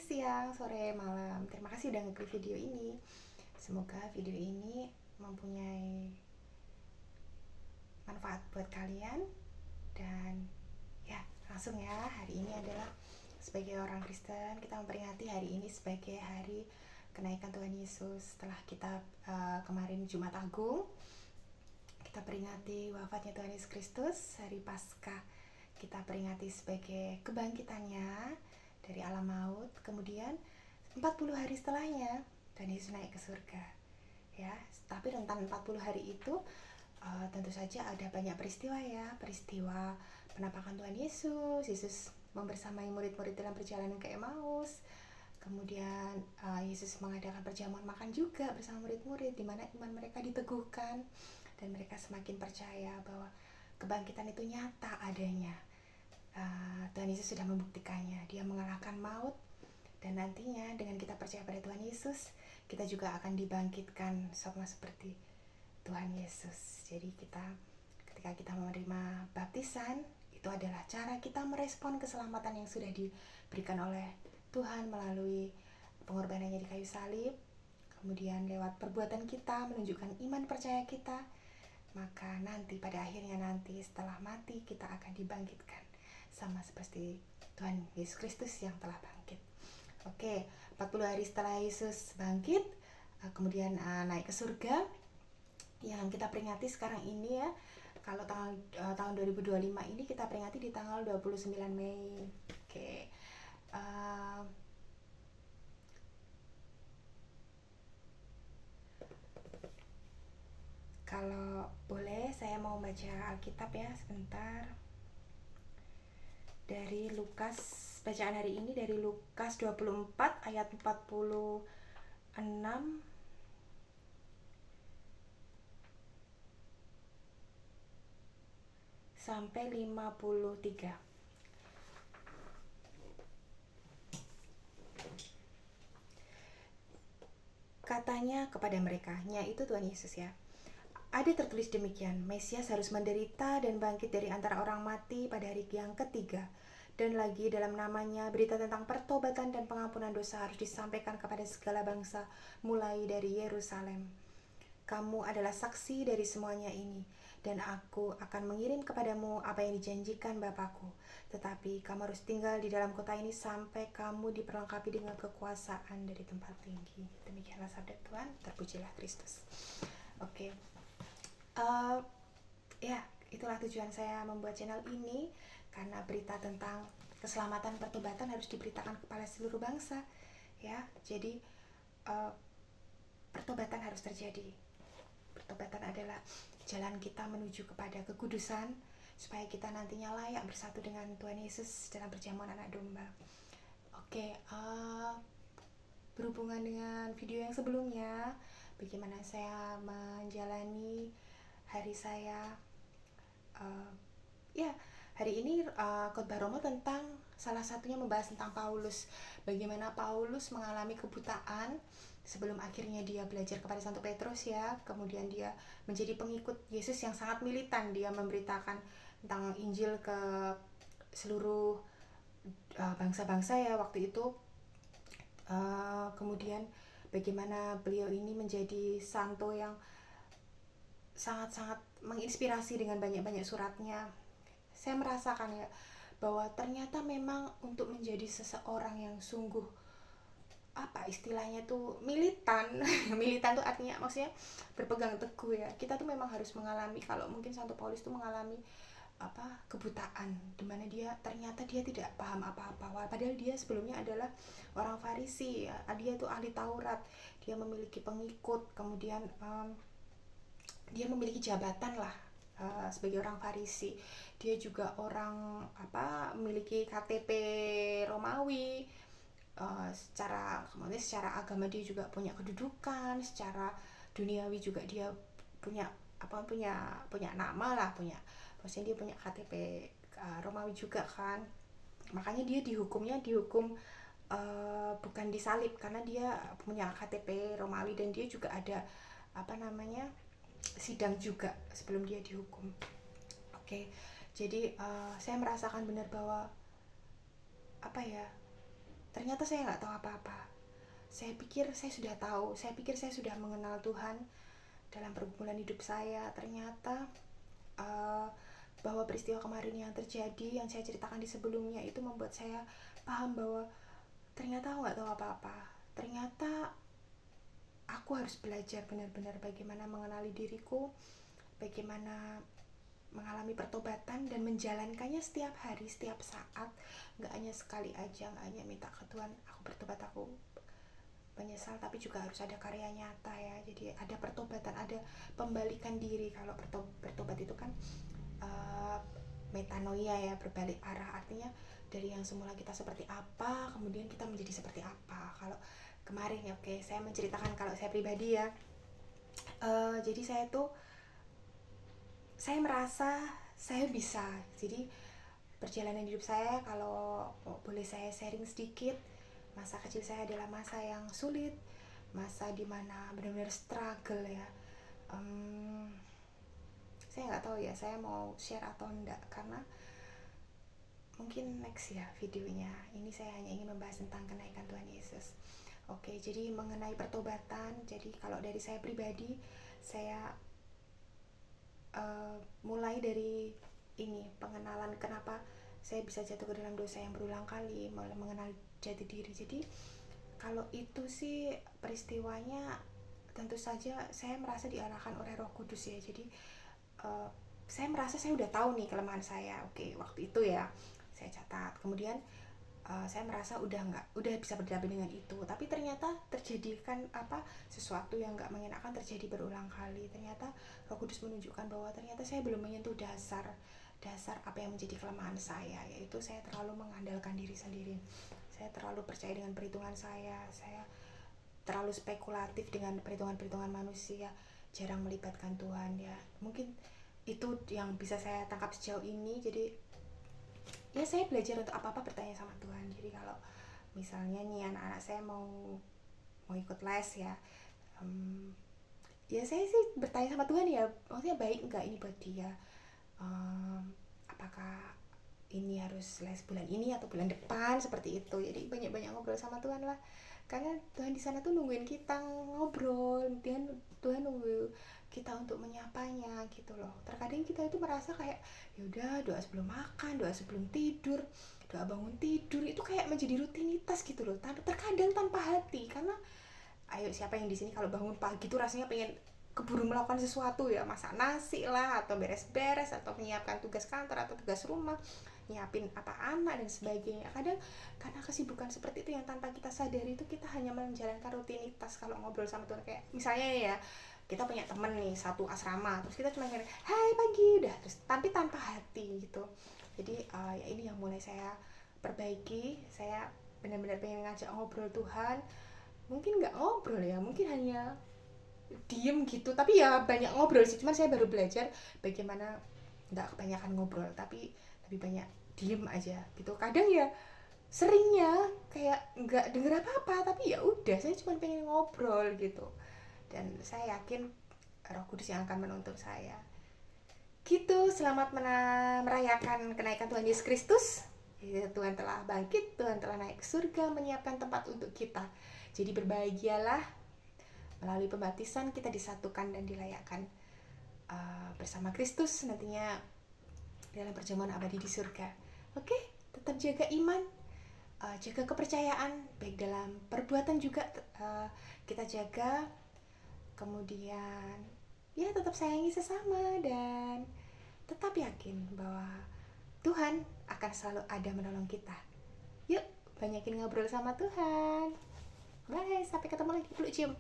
siang, sore, malam. Terima kasih udah ngeklik video ini. Semoga video ini mempunyai manfaat buat kalian. Dan ya, langsung ya. Hari ini adalah sebagai orang Kristen, kita memperingati hari ini sebagai hari kenaikan Tuhan Yesus. Setelah kita kemarin Jumat Agung, kita peringati wafatnya Tuhan Yesus Kristus. Hari Paskah kita peringati sebagai kebangkitannya dari alam maut. Kemudian 40 hari setelahnya Tuhan Yesus naik ke surga. Ya, tapi rentan 40 hari itu tentu saja ada banyak peristiwa ya. Peristiwa penampakan Tuhan Yesus. Yesus membersamai murid-murid dalam perjalanan ke Emmaus. Kemudian Yesus mengadakan perjamuan makan juga bersama murid-murid, di mana iman mereka diteguhkan dan mereka semakin percaya bahwa kebangkitan itu nyata adanya. Tuhan Yesus sudah membuktikannya. Dia mengalahkan maut, dan nantinya dengan kita percaya pada Tuhan Yesus, kita juga akan dibangkitkan sama seperti Tuhan Yesus. Jadi ketika kita menerima baptisan, itu adalah cara kita merespon keselamatan yang sudah diberikan oleh Tuhan melalui pengorbanannya di kayu salib. Kemudian lewat perbuatan kita menunjukkan iman percaya kita, maka nanti pada akhirnya nanti setelah mati kita akan dibangkitkan sama seperti Tuhan Yesus Kristus yang telah bangkit. Oke, 40 hari setelah Yesus bangkit, kemudian naik ke surga, yang kita peringati sekarang ini ya. Kalau tahun 2025 ini kita peringati di tanggal 29 Mei. Oke. Kalau boleh saya mau baca Alkitab ya sebentar. Dari Lukas, bacaan hari ini dari Lukas 24 ayat 46 sampai 53. Katanya kepada mereka, yaitu Tuhan Yesus ya, ada tertulis demikian, Mesias harus menderita dan bangkit dari antara orang mati pada hari yang ketiga. Dan lagi dalam namanya berita tentang pertobatan dan pengampunan dosa harus disampaikan kepada segala bangsa, mulai dari Yerusalem. Kamu adalah saksi dari semuanya ini, dan aku akan mengirim kepadamu apa yang dijanjikan Bapakku. Tetapi kamu harus tinggal di dalam kota ini sampai kamu diperlengkapi dengan kekuasaan dari tempat tinggi. Demikianlah sabda Tuhan, terpujilah Kristus. Oke. Ya, itulah tujuan saya membuat channel ini, karena berita tentang keselamatan pertobatan harus diberitakan kepada seluruh bangsa ya. Jadi pertobatan harus terjadi. Pertobatan adalah jalan kita menuju kepada kekudusan, supaya kita nantinya layak bersatu dengan Tuhan Yesus dalam perjamuan anak domba. Oke, berhubungan dengan video yang sebelumnya, bagaimana saya menjalani hari saya, ya hari ini khotbah Romo tentang salah satunya membahas tentang Paulus, bagaimana Paulus mengalami kebutaan sebelum akhirnya dia belajar kepada Santo Petrus ya. Kemudian dia menjadi pengikut Yesus yang sangat militan, dia memberitakan tentang Injil ke seluruh bangsa-bangsa ya waktu itu. Kemudian bagaimana beliau ini menjadi santo yang sangat-sangat menginspirasi dengan banyak-banyak suratnya. Saya merasakan ya bahwa ternyata memang untuk menjadi seseorang yang sungguh apa istilahnya tuh militan militan tuh artinya maksudnya berpegang teguh ya. Kita tuh memang harus mengalami, kalau mungkin Santo Paulus tuh mengalami kebutaan, dimana dia ternyata dia tidak paham apa-apa, padahal dia sebelumnya adalah orang Farisi ya. Dia tuh ahli Taurat, dia memiliki pengikut, kemudian dia memiliki jabatan lah sebagai orang Farisi. Dia juga orang memiliki KTP Romawi. Secara agama dia juga punya kedudukan, secara duniawi juga dia punya nama lah, maksudnya dia punya KTP Romawi juga kan. Makanya dia dihukum bukan disalib, karena dia punya KTP Romawi, dan dia juga ada sidang juga sebelum dia dihukum. Oke. Jadi saya merasakan benar bahwa ternyata saya nggak tahu apa-apa. Saya pikir saya sudah tahu, saya pikir saya sudah mengenal Tuhan dalam pergumulan hidup saya. Ternyata bahwa peristiwa kemarin yang terjadi, yang saya ceritakan di sebelumnya, itu membuat saya paham bahwa ternyata aku nggak tahu apa-apa. Ternyata aku harus belajar benar-benar bagaimana mengenali diriku, bagaimana mengalami pertobatan dan menjalankannya setiap hari, setiap saat. Nggak hanya sekali aja, nggak hanya minta ke Tuhan, aku bertobat, aku menyesal, tapi juga harus ada karya nyata ya. Jadi ada pertobatan, ada pembalikan diri. Kalau bertobat itu kan metanoia ya, berbalik arah. Artinya dari yang semula kita seperti apa, kemudian kita menjadi seperti apa. Kalau kemarin ya, oke, saya menceritakan kalau saya pribadi ya. Jadi saya merasa saya bisa. Jadi perjalanan hidup saya, kalau boleh saya sharing sedikit, masa kecil saya adalah masa yang sulit, masa dimana benar-benar struggle ya. Saya nggak tahu ya saya mau share atau enggak, karena mungkin next ya videonya. Ini saya hanya ingin membahas tentang kenaikan Tuhan Yesus. Oke, jadi mengenai pertobatan, jadi kalau dari saya pribadi, saya mulai dari ini, pengenalan kenapa saya bisa jatuh ke dalam dosa yang berulang kali, mulai mengenal jati diri. Jadi kalau itu sih peristiwanya, tentu saja saya merasa diarahkan oleh Roh Kudus ya. Jadi saya merasa saya udah tahu nih kelemahan saya. Oke, waktu itu ya saya catat. Kemudian saya merasa udah bisa berdamping dengan itu, tapi ternyata terjadi kan sesuatu yang nggak mengenakan terjadi berulang kali. Ternyata Roh Kudus menunjukkan bahwa ternyata saya belum menyentuh dasar apa yang menjadi kelemahan saya, yaitu saya terlalu mengandalkan diri sendiri, saya terlalu percaya dengan perhitungan saya terlalu spekulatif dengan perhitungan manusia, jarang melibatkan Tuhan ya. Mungkin itu yang bisa saya tangkap sejauh ini. Jadi ya saya belajar untuk apa-apa bertanya sama Tuhan. Jadi kalau misalnya nih anak-anak saya mau ikut les ya, ya saya sih bertanya sama Tuhan ya, maksudnya baik enggak ini buat dia, apakah ini harus les bulan ini atau bulan depan, seperti itu. Jadi banyak-banyak ngobrol sama Tuhan lah, karena Tuhan di sana tuh nungguin kita ngobrol. Tuhan nunggu kita untuk menyapanya gitu loh. Terkadang kita itu merasa kayak yaudah doa sebelum makan, doa sebelum tidur, doa bangun tidur itu kayak menjadi rutinitas gitu loh. Terkadang tanpa hati, karena ayo siapa yang di sini kalau bangun pagi tuh rasanya pengen keburu melakukan sesuatu ya, masak nasi lah, atau beres-beres, atau menyiapkan tugas kantor atau tugas rumah, nyiapin anak dan sebagainya. Kadang karena kesibukan seperti itu yang tanpa kita sadari itu kita hanya menjalankan rutinitas. Kalau ngobrol sama Tuhan kayak misalnya ya, kita punya temen nih satu asrama, terus kita cuma kayak hai pagi udah, terus tapi tanpa hati gitu. Jadi ya ini yang mulai saya perbaiki. Saya benar-benar pengen ngajak ngobrol Tuhan. Mungkin nggak ngobrol ya, mungkin hanya diem gitu, tapi ya banyak ngobrol sih. Cuman saya baru belajar bagaimana nggak kebanyakan ngobrol, tapi lebih banyak diem aja gitu. Kadang ya seringnya kayak nggak denger apa-apa, tapi ya udah saya cuma pengen ngobrol gitu. Dan saya yakin Roh Kudus yang akan menuntun saya. Gitu, selamat merayakan kenaikan Tuhan Yesus Kristus. Tuhan telah bangkit, Tuhan telah naik ke surga, menyiapkan tempat untuk kita. Jadi berbahagialah, melalui pembaptisan kita disatukan dan dilayakkan bersama Kristus nantinya dalam perjamuan abadi di surga. Oke, tetap jaga iman, jaga kepercayaan, baik dalam perbuatan juga kita jaga. Kemudian ya tetap sayangi sesama dan tetap yakin bahwa Tuhan akan selalu ada menolong kita. Yuk, banyakin ngobrol sama Tuhan. Bye, sampai ketemu lagi. Peluk cium.